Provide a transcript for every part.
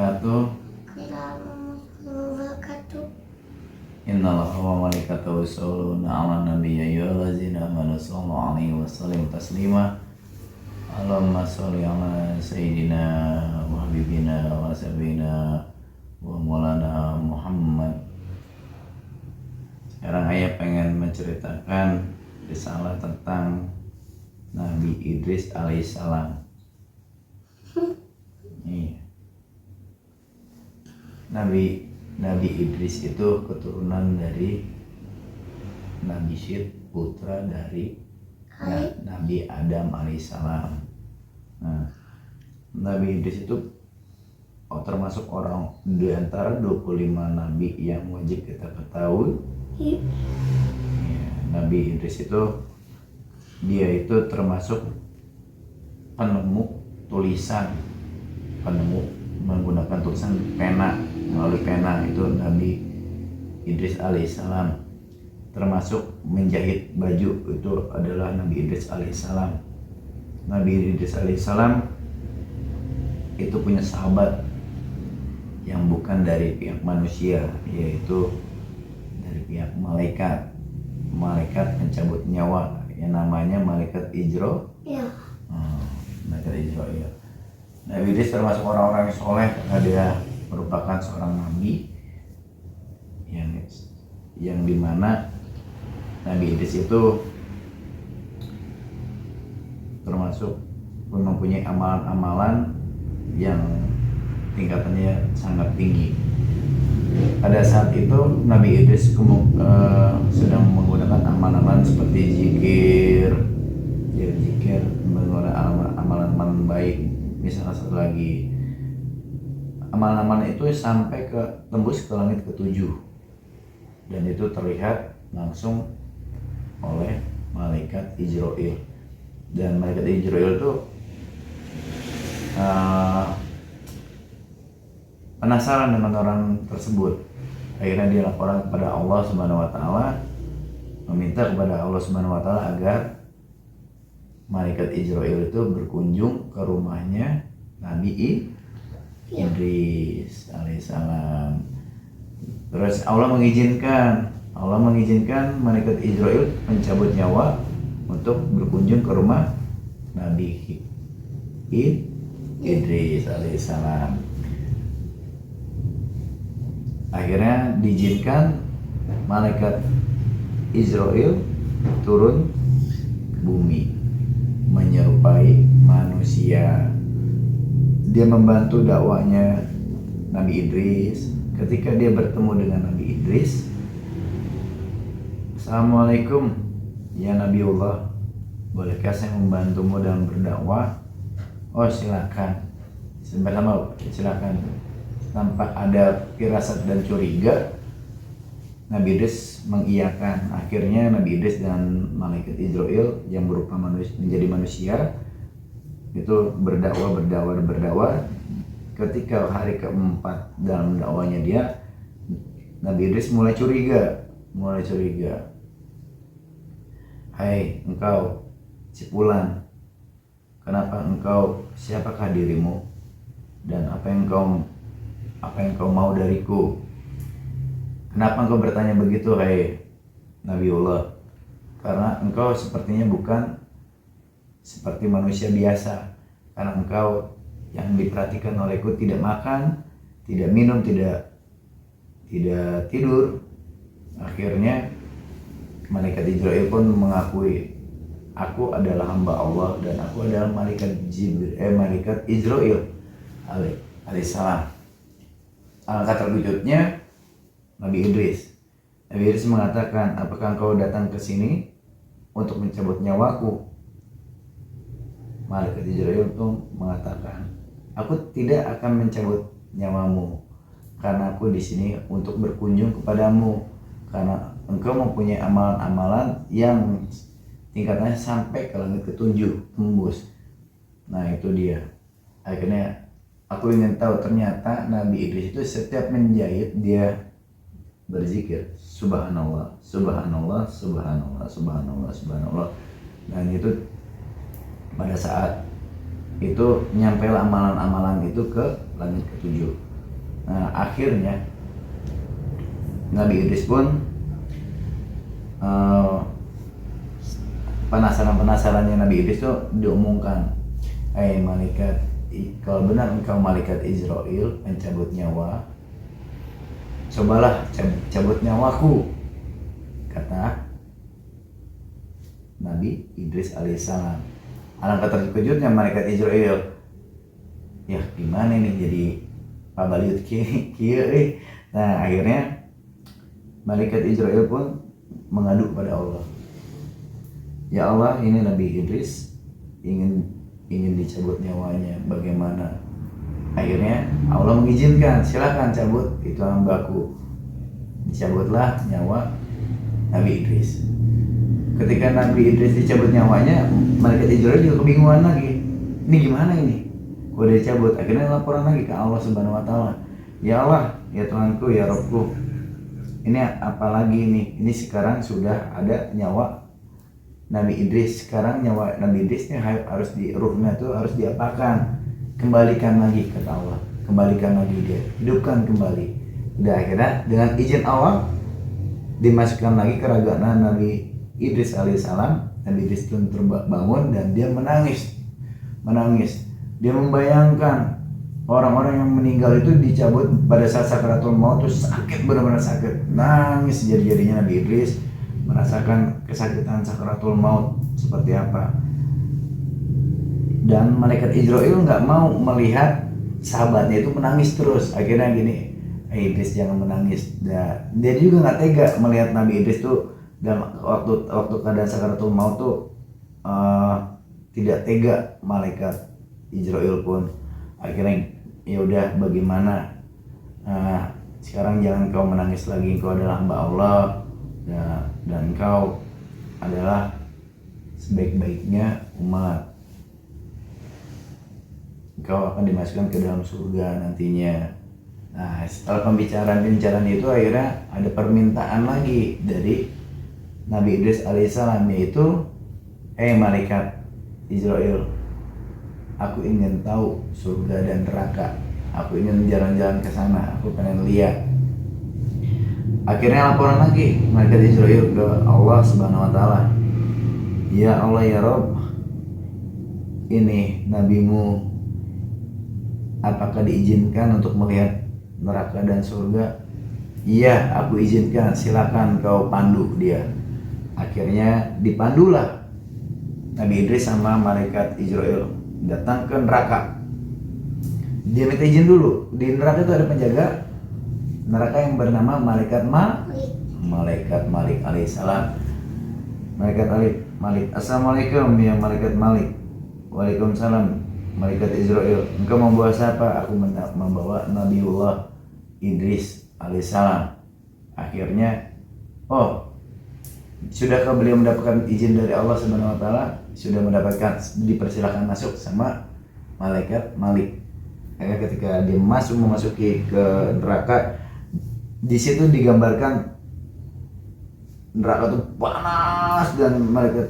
wabarakatuh. Innallaha wa malaikatahu yusholluna 'alan nabi ya ayyuhallazina amanu shallu 'alaihi wa sallimu taslima. Allahumma sholli 'ala sayyidina wa habibina wa sabina wa maulana Muhammad. Sekarang ayah pengen menceritakan risalah tentang Nabi Idris alaihissalam. Nabi Idris itu keturunan dari Nabi Syed, putra dari Nabi Adam alaihissalam. Nah, Nabi Idris itu termasuk orang di antara 25 nabi yang wajib kita ketahui. Nabi Idris itu dia itu termasuk penemu tulisan, penemu menggunakan tulisan pena, melalui pena. Itu Nabi Idris alaihissalam. Termasuk menjahit baju itu adalah Nabi Idris alaihissalam. Nabi Idris alaihissalam itu punya sahabat yang bukan dari pihak manusia, yaitu dari pihak malaikat pencabut nyawa yang namanya malaikat Ijro. Malaikat Ijroil. Nabi Idris termasuk orang-orang yang soleh karena dia merupakan seorang nabi yang dimana Nabi Idris itu termasuk mempunyai amalan-amalan yang tingkatannya sangat tinggi. Pada saat itu Nabi Idris sedang menggunakan amalan-amalan seperti zikir, menggunakan amalan-amalan baik. Misalnya satu lagi, amalan-amalan itu sampai ke tembus ke langit ke-7, dan itu terlihat langsung oleh malaikat Ijroil. Dan malaikat Ijroil itu penasaran dengan orang tersebut. Akhirnya dia laporan kepada Allah Subhanahu wa taala, meminta kepada Allah Subhanahu wa taala agar malaikat Ijroil itu berkunjung ke rumahnya Nabi Idris alaihissalam. Terus Allah mengizinkan malaikat Ijroil mencabut nyawa untuk berkunjung ke rumah Nabi Idris alaihissalam. Akhirnya diizinkan malaikat Ijroil turun ke bumi menyerupai manusia. Dia membantu dakwahnya Nabi Idris. Ketika dia bertemu dengan Nabi Idris, "Assalamualaikum ya Nabiullah, bolehkah saya membantumu dalam berdakwah?" "Oh silakan." Silakan. Tanpa ada firasat dan curiga, Nabi Idris mengiyakan. Akhirnya Nabi Idris dan malaikat Ijroil yang berupa menjadi manusia itu berdakwah. Ketika hari keempat dalam dakwanya dia, Nabi Idris mulai curiga. "Hai engkau si Fulan, siapakah dirimu dan apa yang kau mau dariku? Kenapa engkau bertanya begitu, hai Nabiullah? Karena engkau sepertinya bukan seperti manusia biasa. Karena engkau yang diperhatikan olehku tidak makan, tidak minum, tidak tidur." Akhirnya malaikat Ijroil pun mengakui, "Aku adalah hamba Allah dan aku adalah malaikat Ijroil alaihissalam." Alangkah terkejutnya Nabi Idris mengatakan, "Apakah engkau datang ke sini untuk mencabut nyawaku?" Malaikat Ijroil itu mengatakan, "Aku tidak akan mencabut nyawamu, karena aku di sini untuk berkunjung kepadamu, karena engkau mempunyai amalan-amalan yang tingkatannya sampai ke langit ke-7, tembus." Nah itu dia. Akhirnya aku ingin tahu, ternyata Nabi Idris itu setiap menjahit dia berzikir subhanallah, subhanallah, subhanallah, subhanallah, subhanallah. Dan itu pada saat itu nyampe amalan-amalan itu ke langit ke-7. Nah akhirnya Nabi Idris pun penasarannya Nabi Idris tuh diumumkan, malaikat, kalau benar engkau malaikat Israel mencabut nyawa, cobalah cabut nyawaku, kata Nabi Idris alaihissalam. Alangkah terkejutnya malaikat Israel, ya gimana nih jadi pabaliut kieu. Nah akhirnya malaikat Israel pun mengadu pada Allah, ya Allah, ini Nabi Idris ingin dicabut nyawanya, bagaimana? Akhirnya Allah mengizinkan, silakan cabut, itu hambaku. Dicabutlah nyawa Nabi Idris. Ketika Nabi Idris dicabut nyawanya, malaikat Israel juga kebingungan lagi, ini gimana ini? Udah dicabut. Akhirnya laporan lagi ke Allah Subhanahu Wa Taala, ya Allah, ya Tuhanku, ya Robku, ini apa lagi ini? Ini sekarang sudah ada nyawa Nabi Idris. Sekarang nyawa Nabi Idrisnya harus ruhnya tuh harus diapakan? Kembalikan lagi, kata Allah. Kembalikan lagi dia, hidupkan kembali. Udah akhirnya dengan izin Allah dimasukkan lagi ke ragana Nabi Idris alaihissalam. Nabi Idris pun terbangun dan dia menangis. Dia membayangkan orang-orang yang meninggal itu dicabut pada saat sakaratul maut, itu sakit, benar-benar sakit. Nangis jadi-jadinya Nabi Idris merasakan kesakitan sakaratul maut seperti apa. Dan malaikat Israel nggak mau melihat sahabatnya itu menangis terus. Akhirnya gini, Idris jangan menangis. Dia juga nggak tega melihat Nabi Idris tuh dalam waktu keadaan sakaratul maut tuh tidak tega. Malaikat Israel pun akhirnya, ya udah bagaimana, sekarang jangan kau menangis lagi, kau adalah hamba Allah dan kau adalah sebaik-baiknya umat, kau akan dimasukkan ke dalam surga nantinya. Nah setelah pembicaraan itu akhirnya ada permintaan lagi dari Nabi Idris alaihissalam, yaitu malaikat Israel, aku ingin tahu surga dan neraka, aku ingin jalan-jalan ke sana, aku pengen lihat. Akhirnya laporan lagi malaikat Israel ke Allah Subhanahu Wa Taala, ya Allah, ya Rob, ini nabimu apakah diizinkan untuk melihat neraka dan surga? Iya, aku izinkan, silakan kau pandu dia. Akhirnya dipandulah Nabi Idris sama malaikat Israel datang ke neraka. Dia minta izin dulu. Di neraka itu ada penjaga neraka yang bernama malaikat Malik alaihissalam. Malaikat Malik, assalamualaikum ya malaikat Malik. Waalaikumsalam malaikat Israel. Engkau membawa siapa? Aku membawa Nabiullah Idris alaihissalam. Akhirnya, sudahkah beliau mendapatkan izin dari Allah Subhanahu Wa Taala? Sudah mendapatkan, dipersilakan masuk sama malaikat Malik. Akhirnya ketika dia memasuki ke neraka, di situ digambarkan neraka itu panas dan malaikat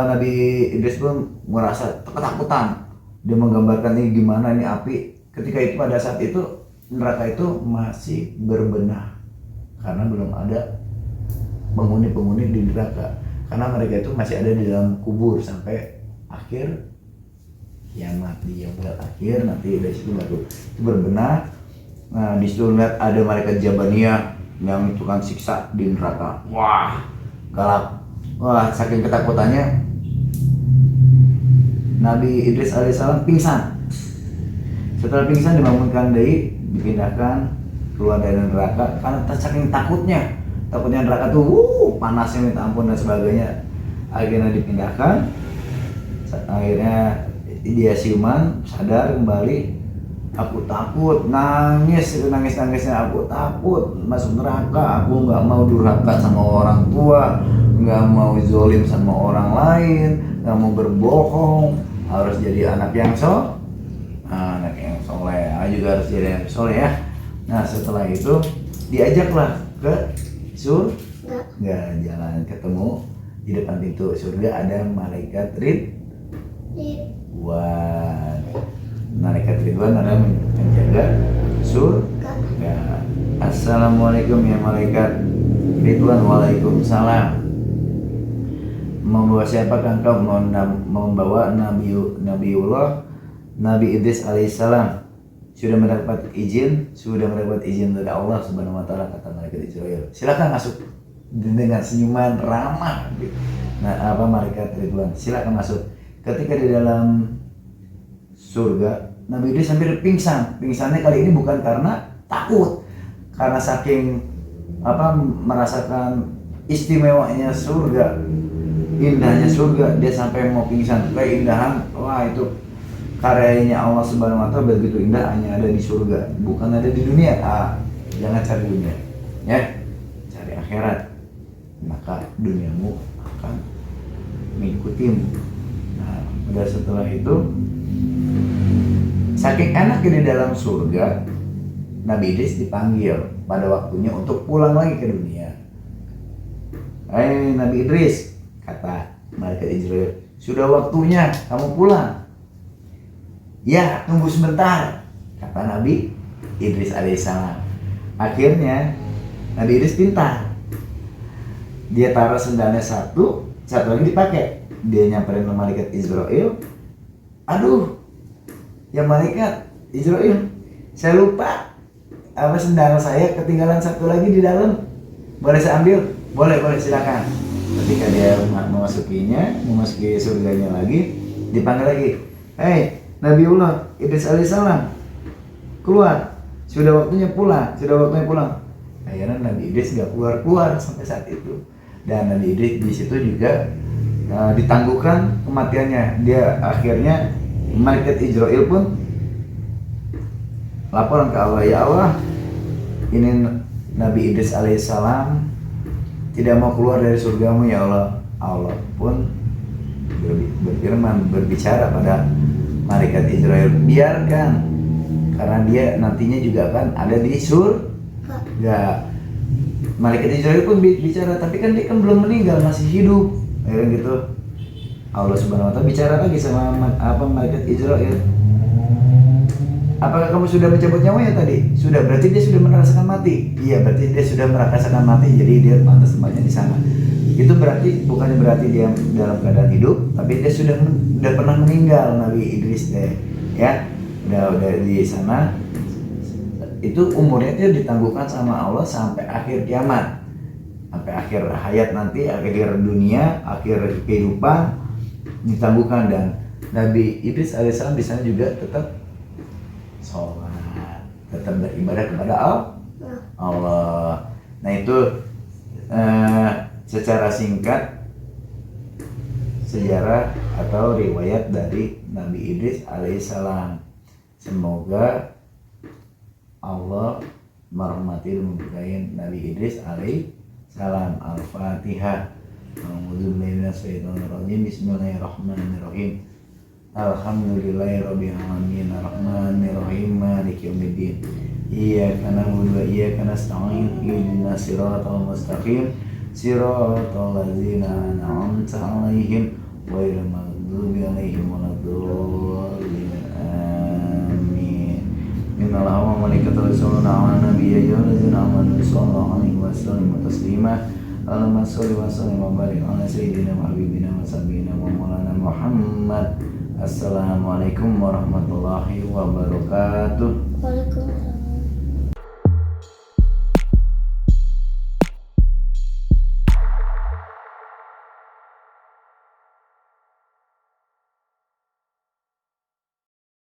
Nabi Idris pun merasa ketakutan. Dia menggambarkan ini gimana ini api. Ketika itu, pada saat itu neraka itu masih berbenah karena belum ada penghuni di neraka, karena mereka itu masih ada di dalam kubur sampai akhir kiamat, di yaumul akhir nanti dari situ baru itu berbenah. Nah di situ lihat ada malaikat Jabaniyah yang tukang siksa di neraka. Wah galak, saking ketakutannya Nabi Idris alaihissalam pingsan. Setelah pingsan dibangunkan dari, dipindahkan keluar dari neraka karena saking takutnya neraka tuh panasnya minta ampun dan sebagainya. Akhirnya dipindahkan, akhirnya dia siuman, sadar kembali. Aku takut, nangisnya, aku takut masuk neraka. Aku nggak mau durhaka sama orang tua, nggak mau zolim sama orang lain, nggak mau berbohong, harus jadi anak yang soleh. Juga harus jadi anak soleh ya. Nah setelah itu diajaklah ke surga, jalan ketemu di depan pintu surga ada malaikat Ridwan. Malaikat Ridwan adalah menjaga surga. Assalamualaikum ya malaikat Ridwan. Waalaikumsalam. Membawa siapakah engkau? Membawa Nabiullah Nabi Idris alaihissalam. Sudah mendapat izin dari Allah Subhanahu wa taala, kata malaikat Israel. Silakan masuk, dengan senyuman ramah. Nah, malaikat Ridwan, silakan masuk. Ketika di dalam surga, Nabi Idris hampir pingsan. Pingsannya kali ini bukan karena takut, karena saking merasakan istimewanya surga, indahnya surga, dia sampai mau pingsan. Keindahan, wah itu karyanya Allah Subhanahu wa taala begitu indah, hanya ada di surga, bukan ada di dunia. Jangan cari dunia, ya, cari akhirat, maka duniamu akan mengikutimu. Nah, udah setelah itu, saking enaknya di dalam surga, Nabi Idris dipanggil pada waktunya untuk pulang lagi ke dunia. Nabi Idris, kata malaikat Israel, sudah waktunya kamu pulang. Ya, tunggu sebentar, kata Nabi Idris alaihissalam. Akhirnya Nabi Idris pintar. Dia taruh sendalnya satu lagi dipakai. Dia nyamperin ke malaikat Israel. Aduh, ya malaikat Israel, saya lupa sendal saya ketinggalan satu lagi di dalam. Boleh saya ambil? Boleh, silakan. Ketika dia memasuki surganya lagi, dipanggil lagi. Hei, Nabiullah Idris alaihissalam, keluar. Sudah waktunya pulang. Akhirnya Nabi Idris gak keluar sampai saat itu. Dan Nabi Idris di situ juga ditangguhkan kematiannya. Dia akhirnya, malaikat Israel pun laporan ke Allah, ya Allah, ini Nabi Idris alaihissalam tidak mau keluar dari surgamu ya Allah. Allah pun berbicara pada malaikat Israel, biarkan, karena dia nantinya juga akan ada di surga. Malaikat Israel pun bicara, tapi kan dia kan belum meninggal, masih hidup, ya gitu. Allah Subhanahu wa taala bicara lagi sama malaikat Israel. Apakah kamu sudah mencabut nyawanya tadi? Sudah, berarti dia sudah merasakan mati. Iya, berarti dia sudah merasakan mati, jadi dia pantas tempatnya di sana. Itu bukannya berarti dia dalam keadaan hidup, tapi dia sudah pernah meninggal, Nabi Idris deh, ya, udah di sana. Itu umurnya dia ditangguhkan sama Allah sampai akhir kiamat, sampai akhir hayat nanti, akhir dunia, akhir kehidupan ditangguhkan. Dan Nabi Idris alaihissalam di sana juga tetap sholat, tetap beribadah kepada Allah. Nah itu secara singkat sejarah atau riwayat dari Nabi Idris alaihissalam. Semoga Allah merahmati dan memberkahi Nabi Idris alaihissalam. Al-Fatihah. Bismillahirrahmanirrahim. Alhamdulillahirabbil alamin, arrahmanirrahim, maliki yaumiddin. Iyyaka na'budu wa iyyaka nasta'in. Ihdinas siratal mustaqim, siratal ladzina an'amta 'alaihim ghairil maghdubi 'alaihim waladdallin. Amin. Innallaha wa malaikatahu yusholluna 'alan nabiyyi ya ayyuhalladzina amanu shallu 'alaihi wa sallimu taslima. Allahumma shalli wa sallim wa barik 'ala sayyidina wa habibina wa sayyidina wa maulana Muhammad. Assalamualaikum warahmatullahi wabarakatuh. Waalaikumsalam.